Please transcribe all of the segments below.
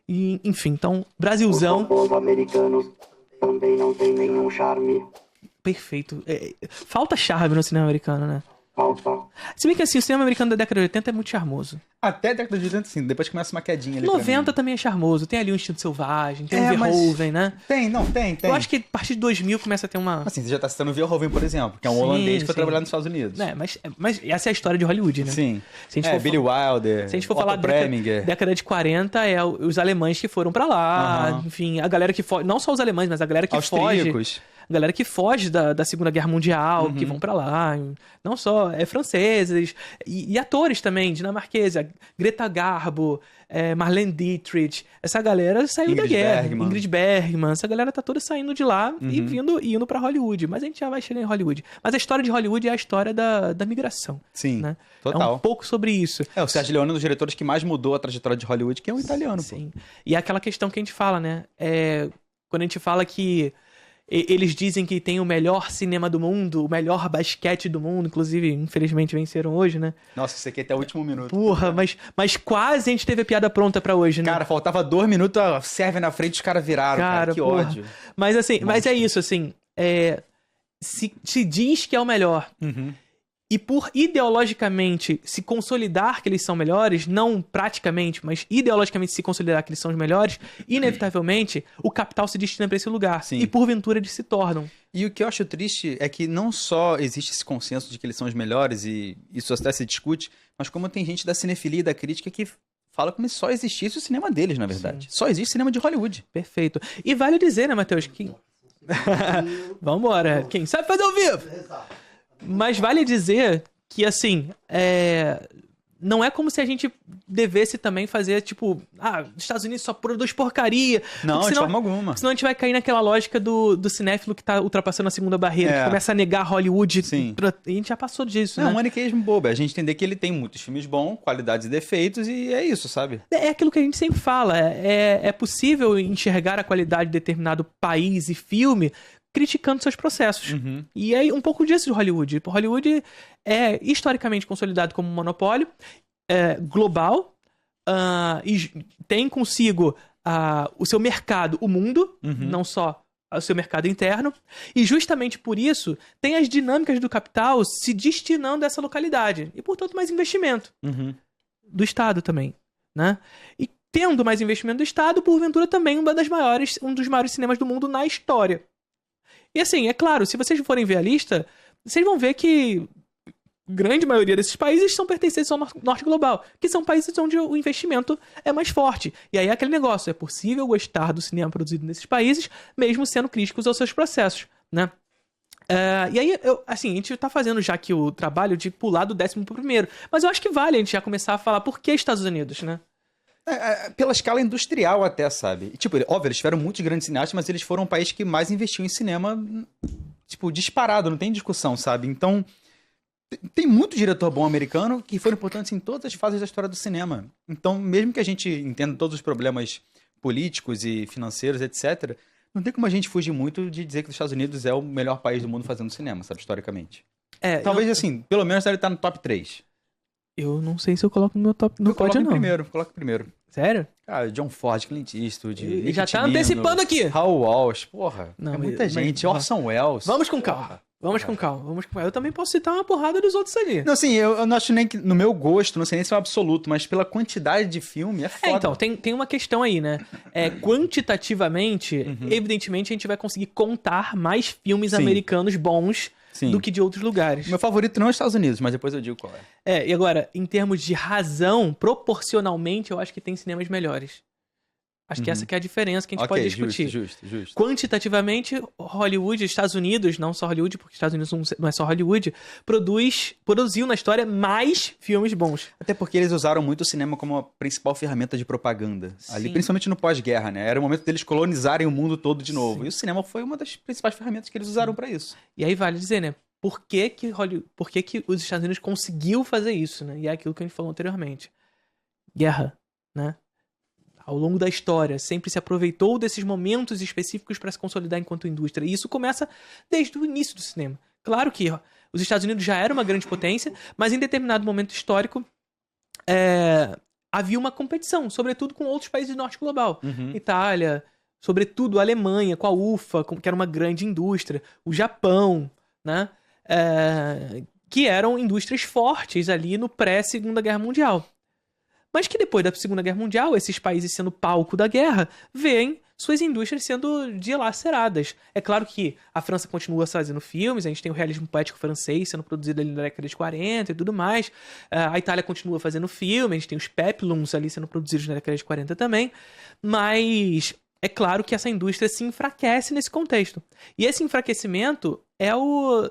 E, enfim, então, Brasilzão. O famoso americano também não tem nenhum charme. Perfeito. Falta charme no cinema americano, né? Falta. Se bem que assim, o cinema americano da década de 80 é muito charmoso. Até a década de 80, sim. Depois começa uma quedinha ali 90 também é charmoso. Tem ali um Instinto Selvagem, tem É, um mas- Verhoeven, né? Tem. Eu acho que a partir de 2000 começa a ter uma... Assim, você já tá citando o Verhoeven, por exemplo, que é um Sim, holandês que foi sim. trabalhar nos Estados Unidos. né, mas essa é a história de Hollywood, né? Sim. Se a gente for Billy Wilder, Se a gente for Otto falar Preminger. década de 40, é os alemães que foram pra lá, Aham. enfim, a galera que foge, não só os alemães, mas a galera que foge, Austríacos. a galera que foge da Segunda Guerra Mundial, que vão pra lá, não só franceses, e atores também, dinamarqueses, a Greta Garbo, Marlene Dietrich, essa galera saiu da Ingrid guerra, Bergman. Ingrid Bergman, essa galera tá toda saindo de lá e indo pra Hollywood, mas a gente já vai chegar em Hollywood. Mas a história de Hollywood é a história da migração, Sim, né? total. É um pouco sobre isso. O Sergio Leone é um dos diretores que mais mudou a trajetória de Hollywood, que é um italiano, pô. Sim. E é aquela questão que a gente fala, né? Quando a gente fala que eles dizem que tem o melhor cinema do mundo, o melhor basquete do mundo, inclusive, infelizmente, venceram hoje, né? Nossa, isso aqui até o último minuto. Porra, mas quase a gente teve a piada pronta pra hoje, né? Cara, faltava 2 minutos, serve na frente, os caras viraram, cara. Que porra. ódio. Mas assim, mas é isso, assim, se diz que é o melhor. E por ideologicamente se consolidar que eles são melhores, não praticamente, mas ideologicamente se consolidar que eles são os melhores, inevitavelmente o capital se destina para esse lugar. Sim. E porventura eles se tornam. E o que eu acho triste é que não só existe esse consenso de que eles são os melhores, e isso até se discute, mas como tem gente da cinefilia e da crítica que fala como se só existisse o cinema deles, na verdade. Só existe cinema de Hollywood. Perfeito. E vale dizer, né, Matheus, que... Vambora. Quem sabe fazer ao vivo? Mas vale dizer que, assim, não é como se a gente devesse também fazer, tipo, os Estados Unidos só produz porcaria. Não, Porque de senão, forma alguma. senão a gente vai cair naquela lógica do cinéfilo que tá ultrapassando a segunda barreira, que começa a negar Hollywood. Sim. A gente já passou disso, Não, né? um maniqueísmo bobo. É a gente entender que ele tem muitos filmes bons, qualidades e defeitos, e é isso, sabe? É aquilo que a gente sempre fala. É possível enxergar a qualidade de determinado país e filme criticando seus processos. E é um pouco disso de Hollywood. Hollywood é historicamente consolidado como um monopólio global e tem consigo o seu mercado, o mundo, não só o seu mercado interno, e justamente por isso tem as dinâmicas do capital se destinando a essa localidade, e portanto mais investimento do Estado também, né? E tendo mais investimento do Estado, porventura também um dos maiores cinemas do mundo na história. E assim, é claro, se vocês forem ver a lista, vocês vão ver que grande maioria desses países são pertencentes ao norte global, que são países onde o investimento é mais forte. E aí é aquele negócio, é possível gostar do cinema produzido nesses países, mesmo sendo críticos aos seus processos, né? E aí, a gente tá fazendo já aqui o trabalho de pular do 10º pro primeiro, mas eu acho que vale a gente já começar a falar por que Estados Unidos, né? Pela escala industrial até, sabe? E, tipo, óbvio, eles tiveram muitos grandes cineastas, mas eles foram um país que mais investiu em cinema, tipo, disparado, não tem discussão, sabe? Então, tem muito diretor bom americano que foram importantes em todas as fases da história do cinema. Então, mesmo que a gente entenda todos os problemas políticos e financeiros, etc., não tem como a gente fugir muito de dizer que os Estados Unidos é o melhor país do mundo fazendo cinema, sabe? Historicamente. Talvez, assim, pelo menos deve estar no top 3. Eu não sei se eu coloco no meu top. Não pode, não. Coloco em primeiro. Sério? Cara, John Ford, Clint Eastwood, Ele já tá antecipando aqui. Raul Walsh, porra. Não, é muita mas- gente. Orson Welles. Vamos com calma. Vamos com calma. Eu também posso citar uma porrada dos outros ali. Não, assim, eu não acho nem que, no meu gosto, não sei nem se é um absoluto, mas pela quantidade de filme, é foda. Então, tem uma questão aí, né? Quantitativamente, evidentemente, a gente vai conseguir contar mais filmes Sim. americanos bons Sim. do que de outros lugares. Meu favorito não é os Estados Unidos, mas depois eu digo qual é. E agora, em termos de razão, proporcionalmente, eu acho que tem cinemas melhores. Acho que essa que é a diferença que a gente pode discutir. Justo. Quantitativamente, Hollywood, Estados Unidos, não só Hollywood, porque Estados Unidos não é só Hollywood, produziu na história mais filmes bons. Até porque eles usaram muito o cinema como a principal ferramenta de propaganda. Ali, Sim. principalmente no pós-guerra, né? Era o momento deles colonizarem o mundo todo de novo. E o cinema foi uma das principais ferramentas que eles usaram pra isso. E aí vale dizer, né? Por que que os Estados Unidos conseguiu fazer isso, né? E é aquilo que a gente falou anteriormente. Guerra, né? Ao longo da história, sempre se aproveitou desses momentos específicos para se consolidar enquanto indústria. E isso começa desde o início do cinema. Claro que os Estados Unidos já era uma grande potência, mas em determinado momento histórico, havia uma competição, sobretudo com outros países do norte global. Itália, sobretudo a Alemanha, com a UFA, que era uma grande indústria, o Japão, né? Que eram indústrias fortes ali no pré-Segunda Guerra Mundial. Mas que depois da Segunda Guerra Mundial, esses países sendo palco da guerra, veem suas indústrias sendo dilaceradas. É claro que a França continua fazendo filmes, a gente tem o realismo poético francês sendo produzido ali na década de 40 e tudo mais. A Itália continua fazendo filme, a gente tem os peplums ali sendo produzidos na década de 40 também. Mas é claro que essa indústria se enfraquece nesse contexto. E esse enfraquecimento é o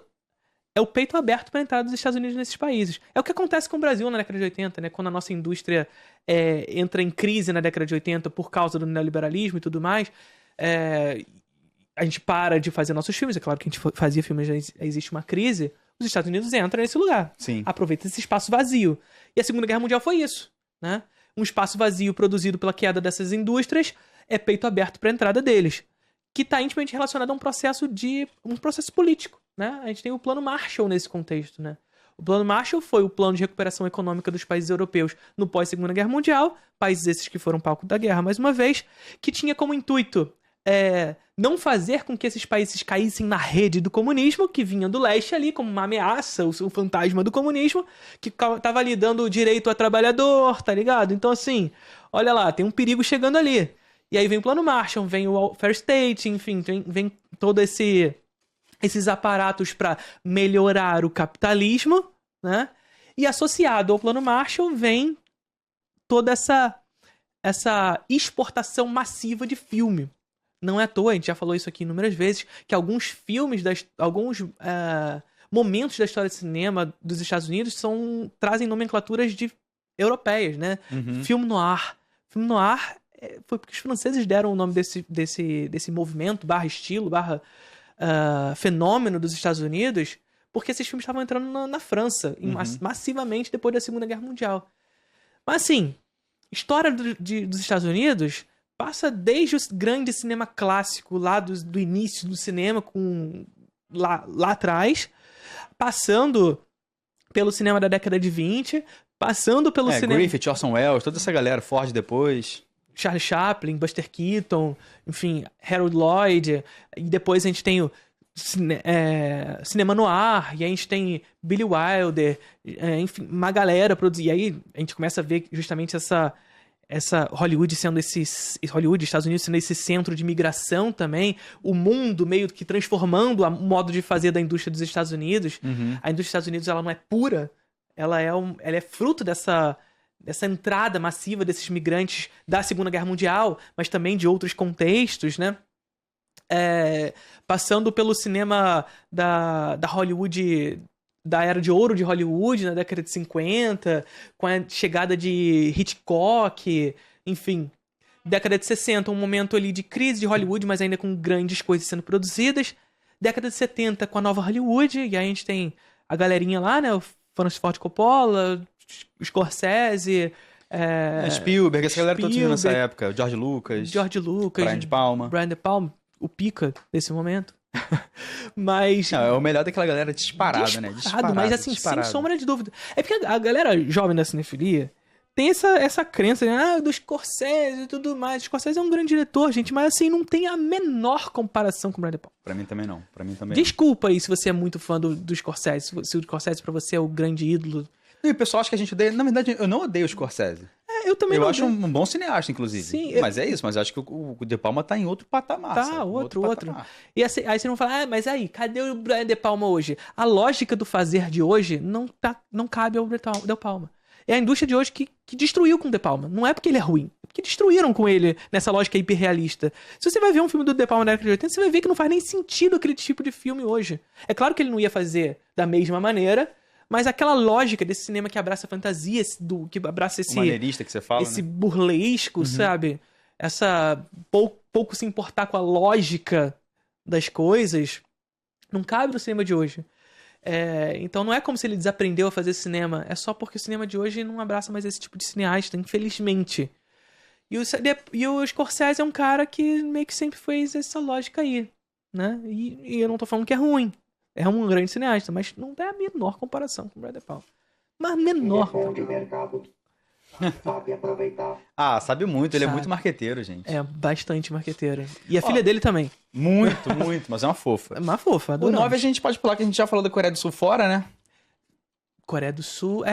peito aberto para a entrada dos Estados Unidos nesses países. É o que acontece com o Brasil na década de 80, né? Quando a nossa indústria entra em crise na década de 80 por causa do neoliberalismo e tudo mais, a gente para de fazer nossos filmes. É claro que a gente fazia filmes, já existe uma crise. Os Estados Unidos entram nesse lugar. Sim. Aproveita esse espaço vazio. E a Segunda Guerra Mundial foi isso, né? Um espaço vazio produzido pela queda dessas indústrias é peito aberto para a entrada deles, que está intimamente relacionado a um processo político, né? A gente tem o Plano Marshall nesse contexto, né? O Plano Marshall foi o plano de recuperação econômica dos países europeus no pós-Segunda Guerra Mundial, países esses que foram palco da guerra mais uma vez, que tinha como intuito não fazer com que esses países caíssem na rede do comunismo, que vinha do leste ali como uma ameaça, o fantasma do comunismo, que tava ali dando o direito ao trabalhador, tá ligado? Então assim, olha lá, tem um perigo chegando ali. E aí vem o Plano Marshall, vem o Fair State, enfim, vem todo esses aparatos para melhorar o capitalismo, né? E associado ao Plano Marshall vem toda essa exportação massiva de filme. Não é à toa, a gente já falou isso aqui inúmeras vezes, que alguns filmes, alguns momentos da história do cinema dos Estados Unidos trazem nomenclaturas europeias, né? Filme noir. Filme noir foi porque os franceses deram o nome desse movimento, estilo, fenômeno dos Estados Unidos, porque esses filmes estavam entrando na França, massivamente depois da Segunda Guerra Mundial. Mas assim, história dos Estados Unidos passa desde o grande cinema clássico, lá do início do cinema, lá atrás, passando pelo cinema da década de 20, passando pelo cinema... Griffith, Orson Welles, toda essa galera, Ford depois... Charlie Chaplin, Buster Keaton, enfim, Harold Lloyd, e depois a gente tem o cinema noir, e a gente tem Billy Wilder, enfim, uma galera produzida. E aí a gente começa a ver justamente essa Hollywood sendo Hollywood, Estados Unidos sendo esse centro de migração também, o mundo meio que transformando o modo de fazer da indústria dos Estados Unidos. A indústria dos Estados Unidos, ela não é pura, ela é fruto dessa entrada massiva desses migrantes da Segunda Guerra Mundial, mas também de outros contextos, né? Passando pelo cinema da Hollywood, da era de ouro de Hollywood, na década de 50, com a chegada de Hitchcock, enfim. Década de 60, um momento ali de crise de Hollywood, mas ainda com grandes coisas sendo produzidas. Década de 70, com a nova Hollywood, e aí a gente tem a galerinha lá, né? O Francis Ford Coppola, Scorsese, Spielberg, essa galera toda nessa época. George Lucas, Brian De Palma, o pica desse momento. Mas... Não, é o melhor daquela galera disparada, né? Mas assim, sem sombra de dúvida. É porque a galera jovem da cinefilia tem essa crença, né? Do Scorsese e tudo mais. O Scorsese é um grande diretor, gente, mas assim, não tem a menor comparação com o Brian De Palma. Pra mim também não. Desculpa aí se você é muito fã do Scorsese, se o Scorsese pra você é o grande ídolo. E o pessoal acha que a gente odeia. Na verdade, eu não odeio o Scorsese. Eu também não. Eu acho um bom cineasta, inclusive. Sim, mas é isso, mas eu acho que o De Palma tá em outro patamar. Tá, outro. E assim, aí você não fala, mas aí, cadê o Brian De Palma hoje? A lógica do fazer de hoje não cabe ao De Palma. É a indústria de hoje que destruiu com o De Palma. Não é porque ele é ruim, é porque destruíram com ele nessa lógica hiperrealista. Se você vai ver um filme do De Palma na década de 80, você vai ver que não faz nem sentido aquele tipo de filme hoje. É claro que ele não ia fazer da mesma maneira, mas aquela lógica desse cinema que abraça a fantasia, que abraça esse... maneirista que você fala, esse burlesco, sabe? Essa... Pouco se importar com a lógica das coisas, não cabe no cinema de hoje. Então não é como se ele desaprendeu a fazer cinema, é só porque o cinema de hoje não abraça mais esse tipo de cineasta, infelizmente. E o Scorsese é um cara que meio que sempre fez essa lógica aí, né? E eu não tô falando que é ruim. É um grande cineasta, mas não tem a menor comparação com o Brian De Palma. Mas menor. Sabe aproveitar. Ah, sabe muito, ele é Sabe. muito marqueteiro, gente. É bastante marqueteiro. E a filha dele também. Muito, muito, mas é uma fofa. É uma fofa, O adoramos. 9 a gente pode pular, que a gente já falou da Coreia do Sul fora, né? Coreia do Sul.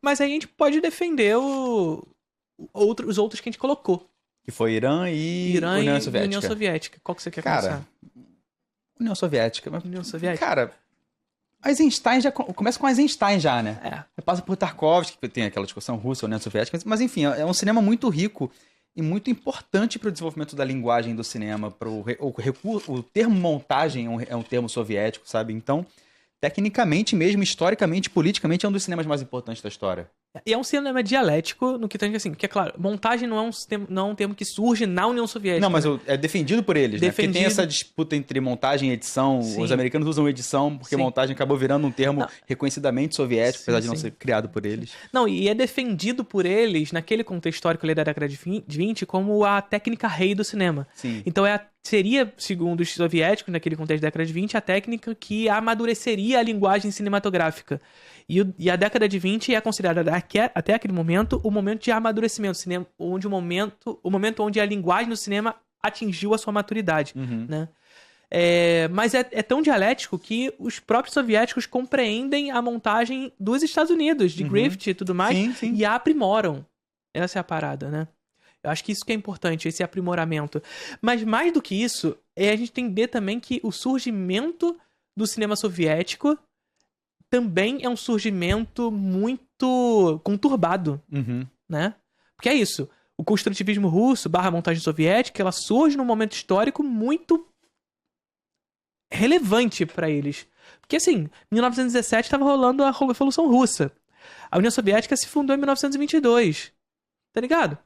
Mas aí a gente pode defender os outros que a gente colocou. Que foi Irã e Irã União e Soviética. União Soviética. Qual que você quer Cara, começar? União Soviética. Mas, União Soviética? cara, Eisenstein já começa com Eisenstein já, né? É. Passa por Tarkovsky, que tem aquela discussão russa, União Soviética. Mas enfim, é um cinema muito rico e muito importante para o desenvolvimento da linguagem do cinema. O termo montagem é um termo soviético, sabe? Então, tecnicamente mesmo, historicamente, politicamente, é um dos cinemas mais importantes da história. E é um cinema dialético no que tem assim, porque é claro, montagem não é um termo que surge na União Soviética. Não, mas é defendido por eles, né? Porque tem Defendido. essa disputa entre montagem e edição. Sim. Os americanos usam edição porque Sim. montagem acabou virando um termo Não. reconhecidamente soviético, Sim, apesar de não sim. ser criado por eles. Não, e é defendido por eles, naquele contexto histórico ali da década de 20, como a técnica rei do cinema. Sim. Então seria, segundo os soviéticos, naquele contexto da década de 20, a técnica que amadureceria a linguagem cinematográfica. E a década de 20 é considerada, até aquele momento, o momento de amadurecimento do cinema, o momento onde a linguagem do cinema atingiu a sua maturidade. Uhum. Né? Mas é tão dialético que os próprios soviéticos compreendem a montagem dos Estados Unidos, de Griffith e tudo mais, Sim, sim. e a aprimoram. Essa é a parada, né? Eu acho que isso que é importante, esse aprimoramento. Mas mais do que isso, a gente tem que ver também que o surgimento do cinema soviético também é um surgimento muito conturbado, Uhum. né? Porque é isso. O construtivismo russo / montagem soviética, ela surge num momento histórico muito relevante pra eles. Porque assim, em 1917 estava rolando a Revolução Russa. A União Soviética se fundou em 1922. Tá ligado?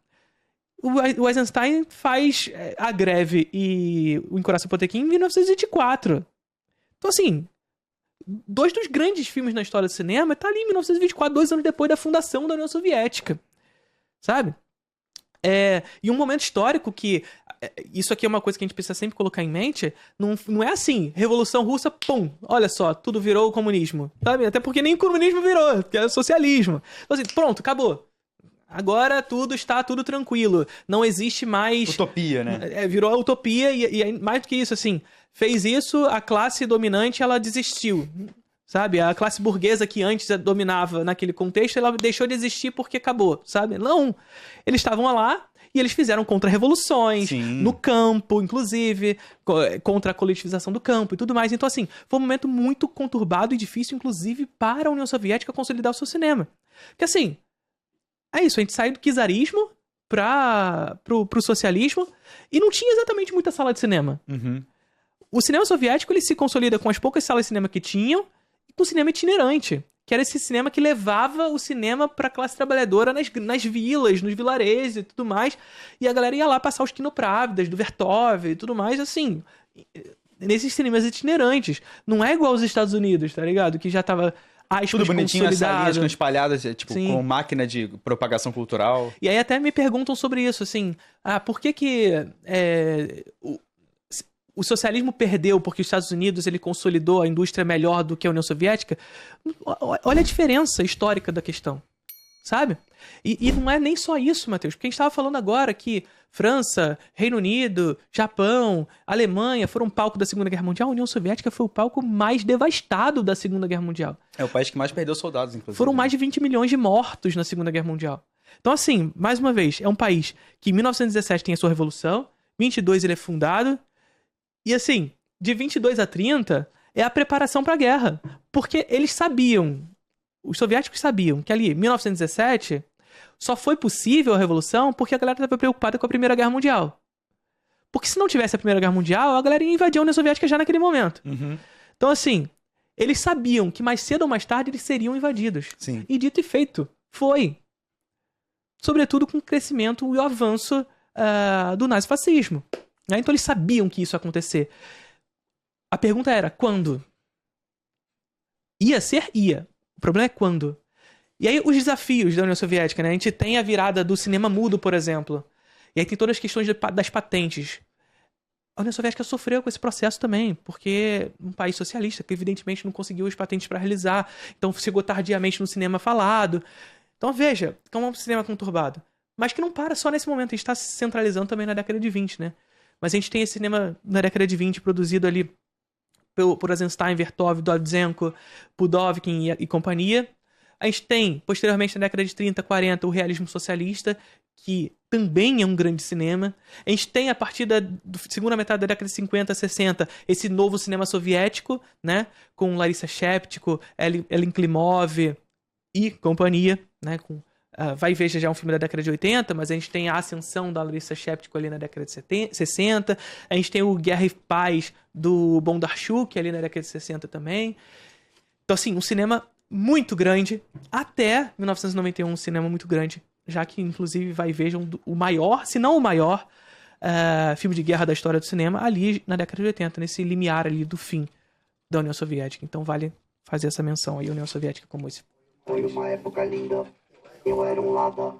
O Eisenstein faz a greve e o Encoraça Potemkin em 1924. Então assim, dois dos grandes filmes na história do cinema tá ali em 1924, 2 anos depois da fundação da União Soviética. Sabe? E um momento histórico que... Isso aqui é uma coisa que a gente precisa sempre colocar em mente. Não é assim, Revolução Russa, pum, olha só, tudo virou o comunismo. Sabe? Até porque nem o comunismo virou, que é o socialismo. Então assim, pronto, acabou. Agora está tudo tranquilo. Não existe mais... Utopia, né? Virou a utopia e mais do que isso, assim, fez isso, a classe dominante, ela desistiu. Sabe? A classe burguesa que antes dominava naquele contexto, ela deixou de existir porque acabou, sabe? Não. Eles estavam lá e eles fizeram contra-revoluções, Sim. no campo, inclusive, contra a coletivização do campo e tudo mais. Então, assim, foi um momento muito conturbado e difícil, inclusive, para a União Soviética consolidar o seu cinema. Porque, assim, é isso, a gente saiu do czarismo pro socialismo e não tinha exatamente muita sala de cinema. Uhum. O cinema soviético, ele se consolida com as poucas salas de cinema que tinham e com o cinema itinerante, que era esse cinema que levava o cinema pra classe trabalhadora nas vilas, nos vilarejos e tudo mais, e a galera ia lá passar os quinoprávidas do Vertov e tudo mais, assim, nesses cinemas itinerantes. Não é igual aos Estados Unidos, tá ligado? Que já tava... Tudo bonitinho, as salinhas espalhadas, tipo, Sim. com máquina de propagação cultural. E aí até me perguntam sobre isso, assim, por que o socialismo perdeu porque os Estados Unidos ele consolidou a indústria melhor do que a União Soviética? Olha a diferença histórica da questão, sabe? E não é nem só isso, Matheus, porque a gente estava falando agora que França, Reino Unido, Japão, Alemanha foram palco da Segunda Guerra Mundial. A União Soviética foi o palco mais devastado da Segunda Guerra Mundial. É o país que mais perdeu soldados, inclusive. Foram mais de 20 milhões de mortos na Segunda Guerra Mundial. Então, assim, mais uma vez, é um país que em 1917 tem a sua revolução, 22 ele é fundado, e assim, de 22 a 30 é a preparação para a guerra. Porque eles sabiam, os soviéticos sabiam que ali, em 1917, só foi possível a revolução porque a galera estava preocupada com a Primeira Guerra Mundial. Porque se não tivesse a Primeira Guerra Mundial, a galera ia invadir a União Soviética já naquele momento. Uhum. Então, assim, eles sabiam que mais cedo ou mais tarde eles seriam invadidos. Sim. E dito e feito, foi. Sobretudo com o crescimento e o avanço do nazifascismo. Né? Então eles sabiam que isso ia acontecer. A pergunta era, quando? Ia ser? Ia. O problema é quando. E aí os desafios da União Soviética, né? A gente tem a virada do cinema mudo, por exemplo. E aí tem todas as questões das patentes. A União Soviética sofreu com esse processo também, porque um país socialista, que evidentemente não conseguiu as patentes para realizar, então chegou tardiamente no cinema falado. Então veja, como é um cinema conturbado. Mas que não para só nesse momento, a gente está se centralizando também na década de 20, né? Mas a gente tem esse cinema na década de 20 produzido ali por Eisenstein, Vertov, Dovzhenko, Pudovkin e companhia. A gente tem, posteriormente, na década de 30, 40, o realismo socialista, que também é um grande cinema. A gente tem, a partir da segunda metade da década de 50, 60, esse novo cinema soviético, né? Com Larissa Sheptiko, Elin Klimov e companhia, né? Com Vai Veja já é um filme da década de 80, mas a gente tem a ascensão da Larissa Sheptiko ali na década de 60. A gente tem o Guerra e Paz do Bondarchuk ali na década de 60 também. Então, assim, um cinema muito grande, até 1991, um cinema muito grande, já que, inclusive, Vai Veja o maior, se não o maior, filme de guerra da história do cinema, ali na década de 80, nesse limiar ali do fim da União Soviética. Então, vale fazer essa menção aí, a União Soviética como esse. Foi uma época linda. Eu era um lada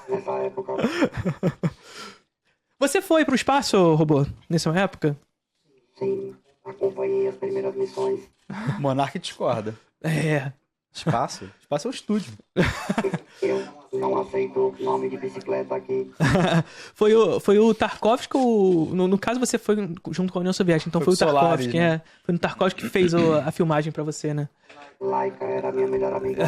nessa época. Você foi pro espaço, Robô, nessa época? Sim, acompanhei as primeiras missões. Monark discorda. Espaço? Espaço é o estúdio. Eu não aceito o nome de bicicleta aqui. Foi o Tarkovsky, no caso você foi junto com a União Soviética, então foi o Solaris, Tarkovsky, né? Foi no Tarkovsky que fez a filmagem pra você, né? Laika era minha melhor amiga.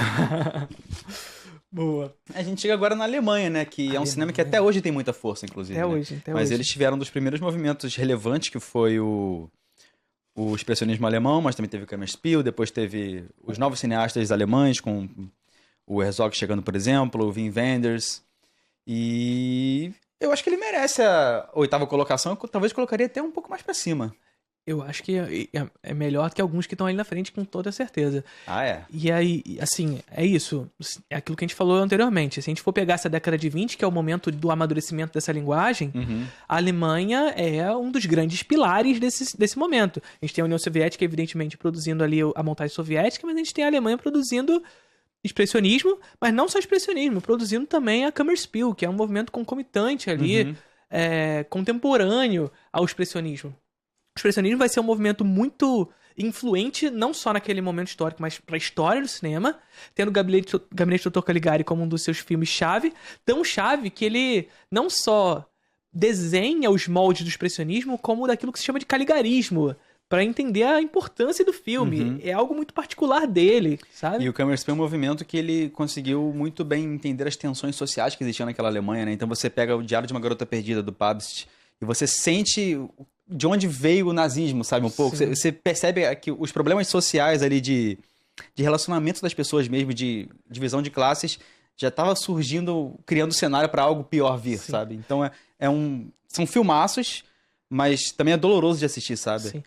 Boa. A gente chega agora na Alemanha, né? Que é um cinema que até hoje tem muita força, inclusive. Até né? hoje, até Mas hoje. eles tiveram um dos primeiros movimentos relevantes, que foi o expressionismo alemão, mas também teve o Kammerspiel, depois teve os novos cineastas alemães, com o Herzog chegando, por exemplo, o Wim Wenders. E eu acho que ele merece a 8ª colocação, eu talvez colocaria até um pouco mais pra cima. Eu acho que é melhor que alguns que estão ali na frente, com toda certeza. Ah, é? E aí, assim, é isso. É aquilo que a gente falou anteriormente. Se a gente for pegar essa década de 20, que é o momento do amadurecimento dessa linguagem, a Alemanha é um dos grandes pilares desse momento. A gente tem a União Soviética, evidentemente, produzindo ali a montagem soviética, mas a gente tem a Alemanha produzindo expressionismo, mas não só expressionismo, produzindo também a Kammerspiel, que é um movimento concomitante ali, contemporâneo ao expressionismo. O expressionismo vai ser um movimento muito influente, não só naquele momento histórico, mas para a história do cinema, tendo o Gabinete do Dr. Caligari como um dos seus filmes-chave, tão chave que ele não só desenha os moldes do expressionismo, como daquilo que se chama de caligarismo, para entender a importância do filme. É algo muito particular dele, sabe? E o Kammerspiel é um movimento que ele conseguiu muito bem entender as tensões sociais que existiam naquela Alemanha, né? Então você pega o Diário de uma Garota Perdida, do Pabst, e você sente de onde veio o nazismo, sabe, um pouco. Você percebe que os problemas sociais ali de relacionamento das pessoas mesmo, de divisão de classes, já estava surgindo, criando cenário para algo pior vir, sabe? Então são filmaços, mas também é doloroso de assistir, sabe? Sim.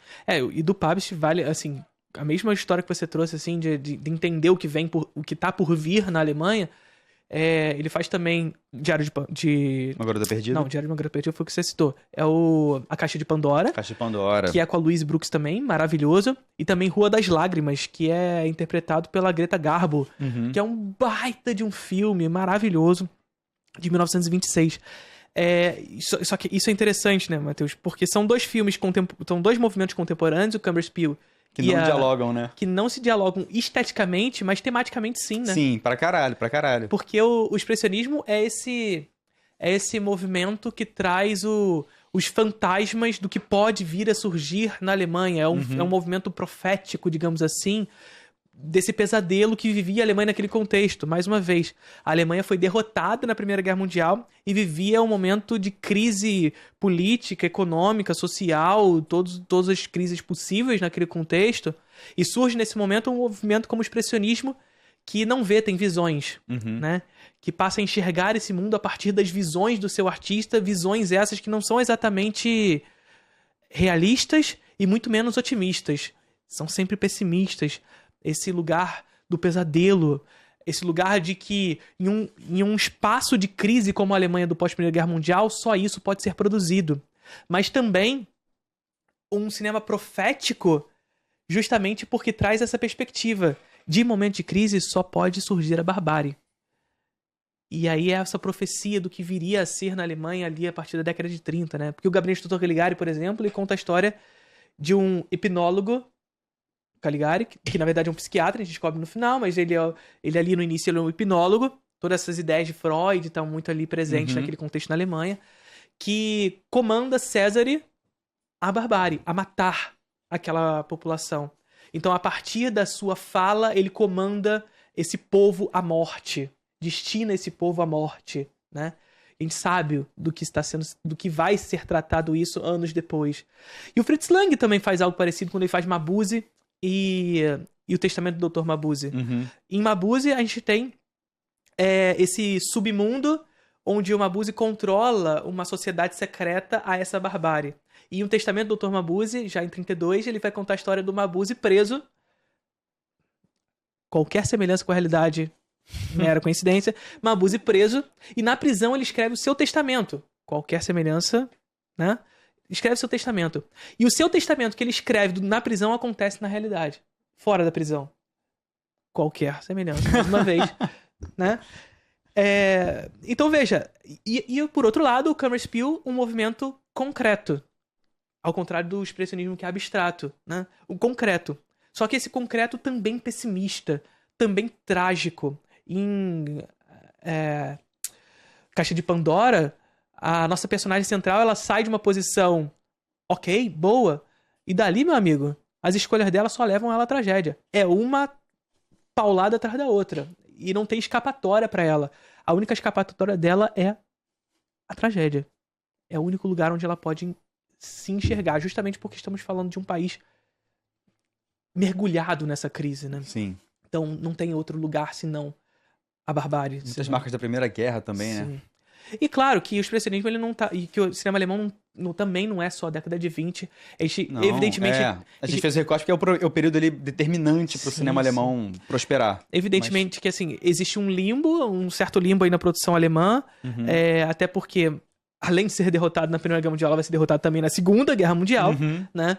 E do Pabst vale, assim, a mesma história que você trouxe, assim, de entender o que vem, o que tá por vir na Alemanha. Ele faz também Diário de... Uma Garota Perdida? Não, Diário de uma Garota Perdida foi o que você citou. É A Caixa de Pandora. Caixa de Pandora. Que é com a Louise Brooks também, maravilhoso. E também Rua das Lágrimas, que é interpretado pela Greta Garbo, que é um baita de um filme maravilhoso, de 1926. Só que isso é interessante, né, Matheus? Porque são dois filmes, são dois movimentos contemporâneos, o Kammerspiel que não dialogam, né? Que não se dialogam esteticamente, mas tematicamente sim, né? Sim, pra caralho. Porque o expressionismo é esse movimento que traz os fantasmas do que pode vir a surgir na Alemanha. É um movimento profético, digamos assim, desse pesadelo que vivia a Alemanha naquele contexto. Mais uma vez, a Alemanha foi derrotada na Primeira Guerra Mundial e vivia um momento de crise política, econômica, social, todas as crises possíveis naquele contexto. E surge nesse momento um movimento como o expressionismo que não vê, tem visões, né? Que passa a enxergar esse mundo a partir das visões do seu artista, visões essas que não são exatamente realistas e muito menos otimistas. São sempre pessimistas. Esse lugar do pesadelo, esse lugar de que em um espaço de crise como a Alemanha do pós-Primeira Guerra Mundial, só isso pode ser produzido. Mas também um cinema profético, justamente porque traz essa perspectiva. De momento de crise só pode surgir a barbárie. E aí é essa profecia do que viria a ser na Alemanha ali a partir da década de 30, né? Porque o Gabinete do Dr. Caligari, por exemplo, ele conta a história de um hipnólogo, Caligari, que na verdade é um psiquiatra, a gente descobre no final, mas ele ali no início ele é um hipnólogo, todas essas ideias de Freud estão muito ali presentes naquele contexto na Alemanha, que comanda Césare a barbárie, a matar aquela população. Então, a partir da sua fala, ele comanda esse povo à morte, destina esse povo à morte, né? A gente sabe do que vai ser tratado isso anos depois. E o Fritz Lang também faz algo parecido quando ele faz Mabuse e o Testamento do Dr. Mabuse. Em Mabuse, a gente tem esse submundo onde o Mabuse controla uma sociedade secreta a essa barbárie. E o Testamento do Dr. Mabuse, já em 32, ele vai contar a história do Mabuse preso. Qualquer semelhança com a realidade mera coincidência. Mabuse preso. E na prisão ele escreve o seu testamento. Qualquer semelhança, né? Escreve o seu testamento. E o seu testamento que ele escreve na prisão acontece na realidade. Fora da prisão. Qualquer semelhança, mais uma vez. Né? Então veja. E por outro lado, o Kammerspiel, um movimento concreto. Ao contrário do expressionismo que é abstrato. Né? O concreto. Só que esse concreto também pessimista. Também trágico. Em Caixa de Pandora, a nossa personagem central, ela sai de uma posição ok, boa, e dali, meu amigo, as escolhas dela só levam ela à tragédia. É uma paulada atrás da outra. E não tem escapatória pra ela. A única escapatória dela é a tragédia. É o único lugar onde ela pode se enxergar, justamente porque estamos falando de um país mergulhado nessa crise, né? Sim. Então não tem outro lugar senão a barbárie. Muitas marcas da Primeira Guerra também, Sim. né? E claro que o expressionismo ele não tá, e que o cinema alemão também não é só a década de 20. Não, Evidentemente. A gente fez o recorte porque é o período ali determinante pro cinema alemão prosperar. Evidentemente que assim, existe um certo limbo aí na produção alemã, até porque, além de ser derrotado na Primeira Guerra Mundial, ela vai ser derrotado também na Segunda Guerra Mundial, né?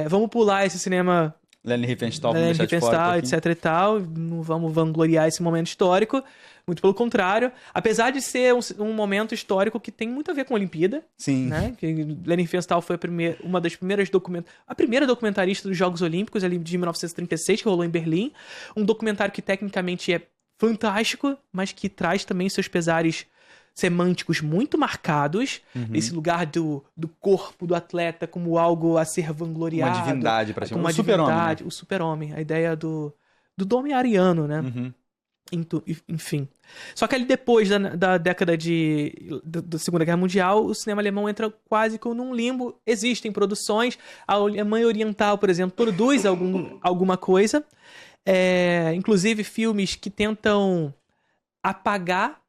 Vamos pular esse cinema Leni Riefenstahl, etc e tal, não vamos vangloriar esse momento histórico, muito pelo contrário, apesar de ser um momento histórico que tem muito a ver com a Olimpíada. Sim. Né? Que Leni Riefenstahl foi uma das primeiras a primeira documentarista dos Jogos Olímpicos ali de 1936, que rolou em Berlim, um documentário que tecnicamente é fantástico, mas que traz também seus pesares semânticos muito marcados, esse lugar do corpo do atleta como algo a ser vangloriado. Uma divindade, pra cima. Uma divindade, o super-homem. A ideia do homem ariano, né? Enfim. Só que ali depois da década da Segunda Guerra Mundial, o cinema alemão entra quase que num limbo. Existem produções, a Alemanha Oriental, por exemplo, produz alguma coisa, inclusive filmes que tentam apagar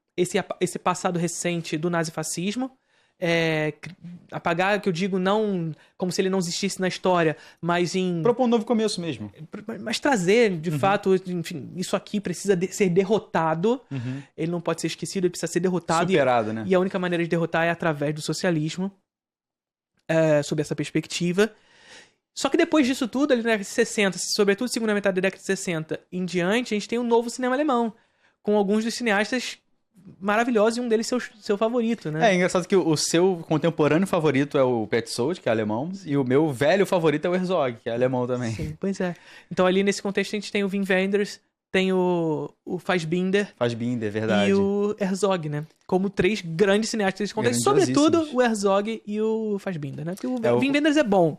esse passado recente do nazifascismo, apagar, que eu digo, não como se ele não existisse na história, mas propor um novo começo mesmo. Mas trazer, de fato, enfim, isso aqui precisa ser derrotado, ele não pode ser esquecido, ele precisa ser derrotado. Superado, né? E a única maneira de derrotar é através do socialismo, sob essa perspectiva. Só que depois disso tudo, ali na década de 60, sobretudo segunda metade da década de 60 em diante, a gente tem um novo cinema alemão, com alguns dos cineastas maravilhosos e um deles seu favorito, né? É engraçado que o seu contemporâneo favorito é o Petzold, que é alemão, e o meu velho favorito é o Herzog, que é alemão também. Sim, pois é. Então ali nesse contexto a gente tem o Wim Wenders, tem o Fassbinder. Fassbinder, verdade. E o Herzog, né? Como três grandes cineastas desse contexto. Sobretudo o Herzog e o Fassbinder, né? Porque o Wim Wenders é bom,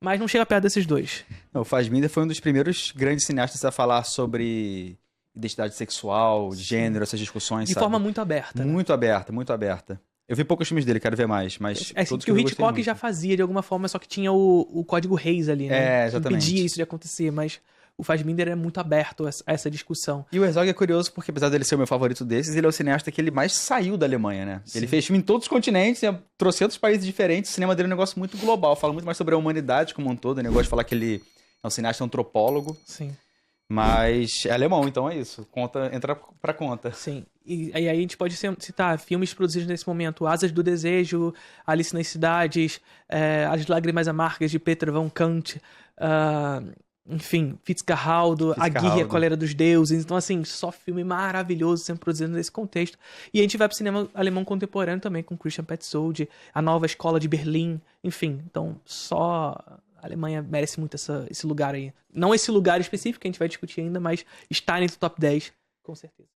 mas não chega perto desses dois. Não, o Fassbinder foi um dos primeiros grandes cineastas a falar sobre identidade sexual, gênero, essas discussões, de forma muito aberta. Muito aberta, muito aberta. Eu vi poucos filmes dele, quero ver mais, mas todos que o Hitchcock já fazia de alguma forma, só que tinha o código Reis ali, né? Exatamente. Que impedia isso de acontecer, mas o Fassbinder é muito aberto a essa discussão. E o Herzog é curioso porque, apesar dele ser o meu favorito desses, ele é o cineasta que ele mais saiu da Alemanha, né? Sim. Ele fez filme em todos os continentes, em trocentos países diferentes, o cinema dele é um negócio muito global, fala muito mais sobre a humanidade como um todo, o negócio de falar que ele é um cineasta antropólogo. Sim. Mas é alemão, então é isso. Entra pra conta. Sim. E aí a gente pode citar filmes produzidos nesse momento. Asas do Desejo, Alice nas Cidades, As Lágrimas Amargas de Peter von Kant, enfim, Fitzcarraldo, A Guerra e a Cólera dos Deuses. Então, assim, só filme maravilhoso sendo produzido nesse contexto. E a gente vai pro cinema alemão contemporâneo também, com Christian Petzold, a Nova Escola de Berlim, enfim. Então, só... A Alemanha merece muito esse lugar aí. Não esse lugar específico que a gente vai discutir ainda, mas está nesse top 10, com certeza.